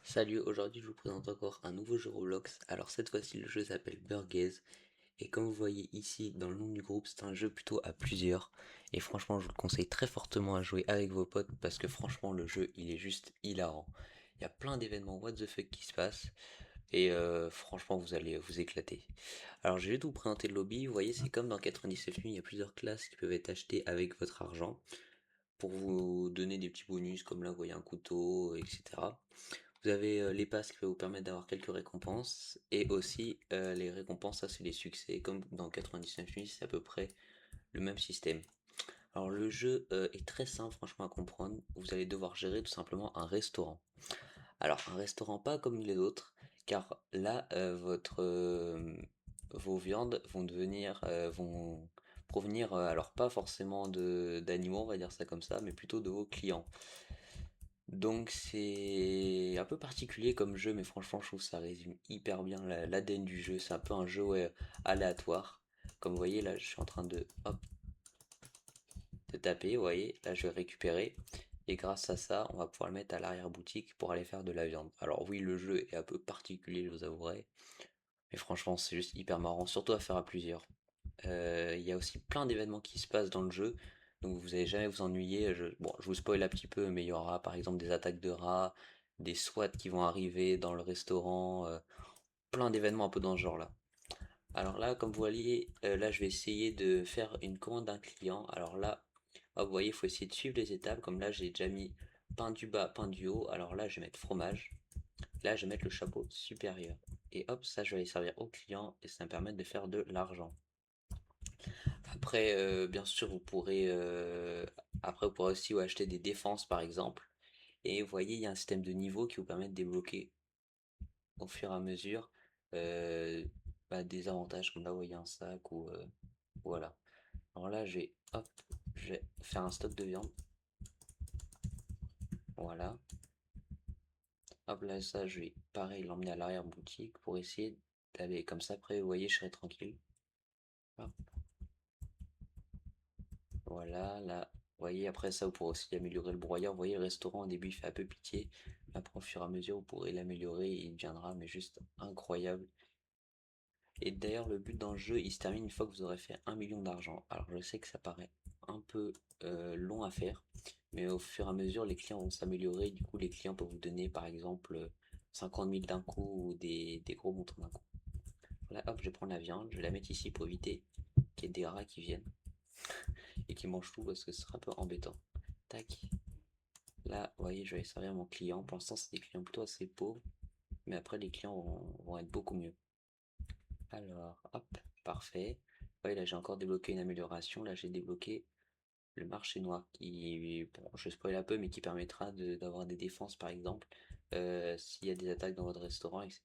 Salut, aujourd'hui je vous présente encore un nouveau jeu Roblox. Alors cette fois-ci le jeu s'appelle Burgaze et comme vous voyez ici dans le nom du groupe, c'est un jeu plutôt à plusieurs et franchement je vous le conseille très fortement à jouer avec vos potes parce que franchement le jeu il est juste hilarant. Il y a plein d'événements what the fuck qui se passent et franchement vous allez vous éclater. Alors je vais tout vous présenter le lobby, vous voyez c'est comme dans 99 nuits, il y a plusieurs classes qui peuvent être achetées avec votre argent pour vous donner des petits bonus comme là vous voyez un couteau etc. Vous avez les passes qui peuvent vous permettre d'avoir quelques récompenses et aussi les récompenses, ça c'est les succès. Comme dans 99 nuits, c'est à peu près le même système. Alors le jeu est très simple franchement à comprendre. Vous allez devoir gérer tout simplement un restaurant. Alors un restaurant pas comme les autres, car là vos viandes vont vont provenir alors pas forcément de d'animaux, on va dire ça comme ça, mais plutôt de vos clients. Donc c'est un peu particulier comme jeu, mais franchement je trouve que ça résume hyper bien l'ADN du jeu. C'est un peu un jeu ouais, aléatoire. Comme vous voyez là, je suis en train de, hop, de taper, vous voyez, là je vais récupérer. Et grâce à ça, on va pouvoir le mettre à l'arrière-boutique pour aller faire de la viande. Alors oui, le jeu est un peu particulier, je vous avouerai. Mais franchement, c'est juste hyper marrant, surtout à faire à plusieurs. Il y a aussi plein d'événements qui se passent dans le jeu, donc vous n'allez jamais vous ennuyer. Bon, je vous spoil un petit peu, mais il y aura par exemple des attaques de rats, des SWAT qui vont arriver dans le restaurant, plein d'événements un peu dans ce genre-là. Alors là, comme vous voyez, là je vais essayer de faire une commande d'un client. Alors là, vous voyez, il faut essayer de suivre les étapes. Comme là, j'ai déjà mis pain du bas, pain du haut. Alors là, je vais mettre fromage. Là, je vais mettre le chapeau supérieur. Et hop, ça, je vais aller servir au client et ça va me permettre de faire de l'argent. Après, bien sûr, vous pourrez aussi acheter des défenses, par exemple. Et vous voyez, il y a un système de niveau qui vous permet de débloquer au fur et à mesure euh, des avantages, comme là, vous voyez un sac ou voilà. Alors là, je vais faire un stock de viande. Voilà. Hop là, ça, je vais pareil l'emmener à l'arrière-boutique pour essayer d'aller comme ça. Après, vous voyez, je serai tranquille. Hop, voilà, là, vous voyez, après ça, vous pourrez aussi améliorer le broyeur. Vous voyez, le restaurant, au début, il fait un peu pitié. Mais après, au fur et à mesure, vous pourrez l'améliorer et il deviendra mais juste incroyable. Et d'ailleurs, le but dans le jeu, il se termine une fois que vous aurez fait 1 million d'argent. Alors, je sais que ça paraît un peu long à faire, mais au fur et à mesure, les clients vont s'améliorer. Du coup, les clients peuvent vous donner, par exemple, 50 000 d'un coup ou des gros montants d'un coup. Là, hop, je vais prendre la viande, je vais la mettre ici pour éviter qu'il y ait des rats qui viennent et qui mangent tout parce que ce sera un peu embêtant. Tac. Là, vous voyez, je vais servir mon client. Pour l'instant, c'est des clients plutôt assez pauvres, mais après, les clients vont être beaucoup mieux. Alors, hop, parfait. Ouais, là, j'ai encore débloqué une amélioration. Là, j'ai débloqué le marché noir qui, bon, je spoil un peu, mais qui permettra d'avoir des défenses, par exemple, s'il y a des attaques dans votre restaurant, etc.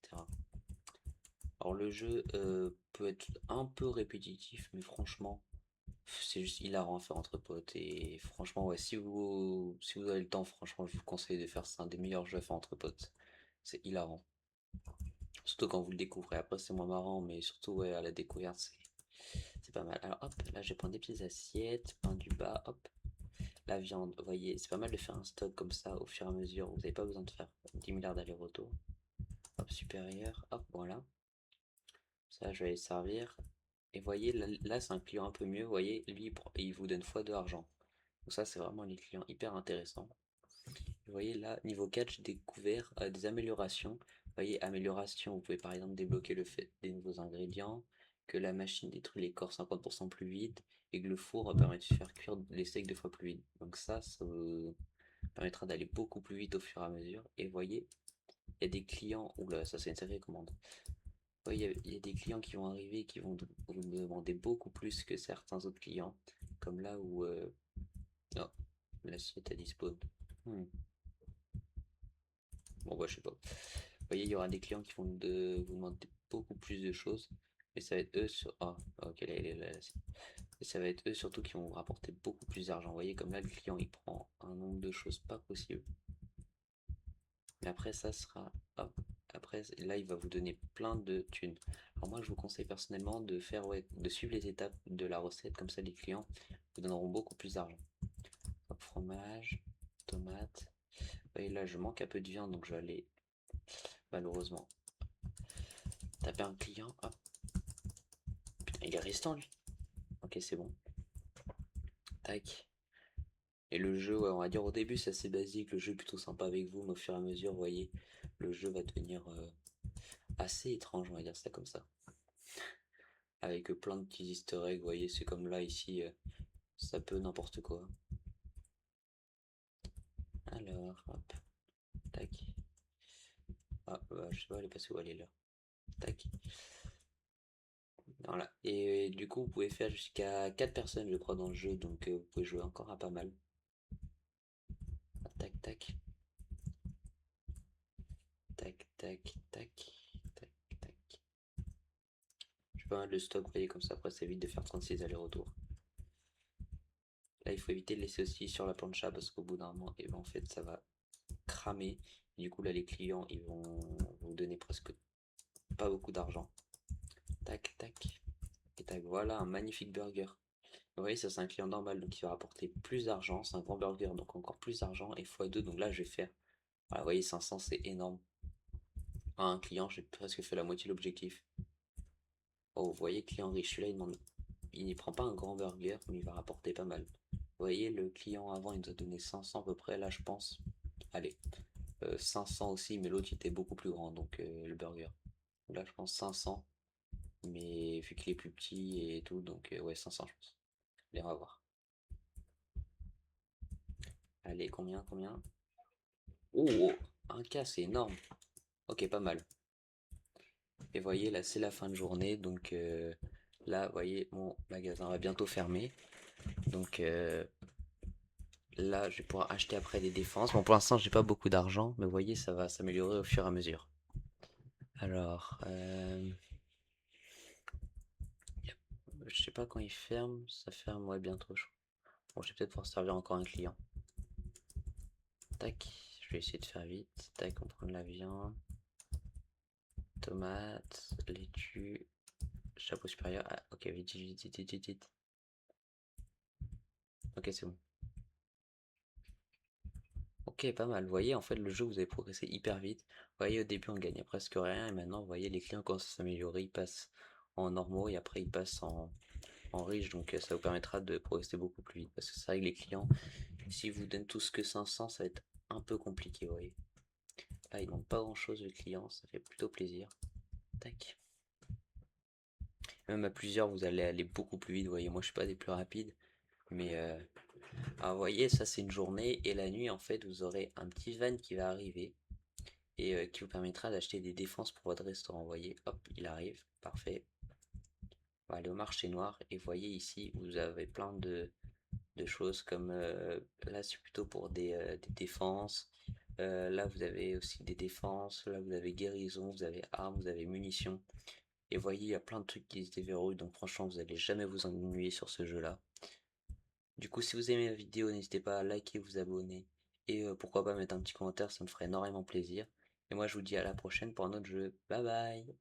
Alors, le jeu peut être un peu répétitif, mais franchement, c'est juste hilarant à faire entre potes. Et franchement, ouais, si vous avez le temps, franchement, je vous conseille de faire ça. C'est un des meilleurs jeux à faire entre potes. C'est hilarant. Surtout quand vous le découvrez. Après, c'est moins marrant, mais surtout, ouais, à la découverte, c'est pas mal. Alors, hop, là, je vais prendre des petites assiettes, pain du bas, hop. La viande, vous voyez, c'est pas mal de faire un stock comme ça au fur et à mesure. Vous n'avez pas besoin de faire 10 milliards d'allers-retours. Hop, supérieur, hop, voilà. Ça, je vais les servir. Et vous voyez, là, c'est un client un peu mieux. Vous voyez, lui, il vous donne x2 argent. Donc ça, c'est vraiment les clients hyper intéressants. Vous voyez là, niveau 4, j'ai découvert des améliorations. Vous voyez, amélioration, vous pouvez par exemple débloquer le fait des nouveaux ingrédients, que la machine détruit les corps 50% plus vite, et que le four permet de faire cuire les steaks 2 fois plus vite. Donc ça vous permettra d'aller beaucoup plus vite au fur et à mesure. Et vous voyez, il y a des clients, oula, ça c'est une sacrée commande. Vous voyez, il y a des clients qui vont arriver et qui vont vous demander beaucoup plus que certains autres clients. Comme là où... non, l'assiette a dispo. Hmm. Bon, bah, je sais pas. Vous voyez, il y aura des clients qui vont vous demander beaucoup plus de choses. Mais ça va être eux sur. Ah, ok, là, et ça va être eux surtout qui vont vous rapporter beaucoup plus d'argent. Vous voyez, comme là, le client il prend un nombre de choses pas possible. Mais après, ça sera. Hop, après, là, il va vous donner plein de thunes. Alors, moi, je vous conseille personnellement de faire, ouais, de suivre les étapes de la recette. Comme ça, les clients vous donneront beaucoup plus d'argent. Hop, fromage, tomate. Vous voyez, là, je manque un peu de viande, donc je vais aller. malheureusement. Taper un client, hop. Putain, il est restant lui. Ok, c'est bon. Tac. Et le jeu, ouais, on va dire au début c'est assez basique, le jeu est plutôt sympa avec vous, mais au fur et à mesure, vous voyez, le jeu va devenir assez étrange, on va dire ça comme ça. Avec plein de petits easter eggs, vous voyez, c'est comme là ici, ça peut n'importe quoi. Alors, hop, tac. Ah, bah, je sais pas, elle est passée où elle est là. Tac. Voilà. Et du coup, vous pouvez faire jusqu'à 4 personnes, je crois, dans le jeu, donc vous pouvez jouer encore à pas mal. Tac, tac, tac, tac, tac, tac, tac. J'ai pas mal de stock, vous voyez, comme ça, après, ça évite de faire 36 allers-retours. Là, il faut éviter de laisser aussi sur la plancha parce qu'au bout d'un moment, et ben, en fait, ça va cramer. Du coup, là, les clients, ils vont vous donner presque pas beaucoup d'argent. Tac, tac, et tac. Voilà un magnifique burger. Vous voyez, ça, c'est un client normal, donc il va rapporter plus d'argent. C'est un grand burger, donc encore plus d'argent. Et x2, donc là, je vais faire. Voilà, vous voyez, 500, c'est énorme. À un client, j'ai presque fait la moitié de l'objectif. Oh, vous voyez, client riche, celui-là, il n'y prend pas un grand burger, mais il va rapporter pas mal. Vous voyez, le client avant, il nous a donné 500 à peu près. Là, je pense. Allez, 500 aussi, mais l'autre il était beaucoup plus grand, donc le burger. Là, je pense 500, mais vu qu'il est plus petit et tout, donc ouais, 500, je pense. Allez, on va voir. Allez, combien? Oh, oh, un K, c'est énorme. Ok, pas mal. Et voyez, là, c'est la fin de journée, donc là, vous voyez, mon magasin va bientôt fermer. Donc là, je vais pouvoir acheter après des défenses. Bon, pour l'instant, j'ai pas beaucoup d'argent, mais vous voyez, ça va s'améliorer au fur et à mesure. Alors, je sais pas quand il ferme. Ça ferme, ouais, bientôt, je crois. Bon, je vais peut-être pouvoir servir encore un client. Tac, je vais essayer de faire vite. Tac, on prend de la viande. Tomate, laitue, chapeau supérieur. Ah, ok, vite, vite, vite, vite, vite, vite. Ok, c'est bon. Ok, pas mal. Vous voyez, en fait, le jeu, vous avez progressé hyper vite. Vous voyez, au début, on gagnait presque rien. Et maintenant, vous voyez, les clients commencent à s'améliorer. Ils passent en normaux et après, ils passent en riche. Donc, ça vous permettra de progresser beaucoup plus vite. Parce que c'est vrai que les clients, s'ils vous donnent tous que 500, ça va être un peu compliqué, vous voyez. Là, ils n'ont pas grand-chose, le client. Ça fait plutôt plaisir. Tac. Même à plusieurs, vous allez aller beaucoup plus vite. Vous voyez, moi, je suis pas des plus rapides. Mais, alors, vous voyez, ça, c'est une journée. Et la nuit, en fait, vous aurez un petit van qui va arriver. Et qui vous permettra d'acheter des défenses pour votre restaurant. Vous voyez, hop, il arrive, parfait. On va aller au marché noir et vous voyez ici, vous avez plein de choses comme là c'est plutôt pour des défenses. Là vous avez aussi des défenses, là vous avez guérison, vous avez armes, vous avez munitions. Et vous voyez, il y a plein de trucs qui se déverrouillent, donc franchement vous allez jamais vous ennuyer sur ce jeu-là. Du coup, si vous aimez la vidéo, n'hésitez pas à liker, vous abonner et pourquoi pas mettre un petit commentaire, ça me ferait énormément plaisir. Et moi je vous dis à la prochaine pour un autre jeu. Bye bye!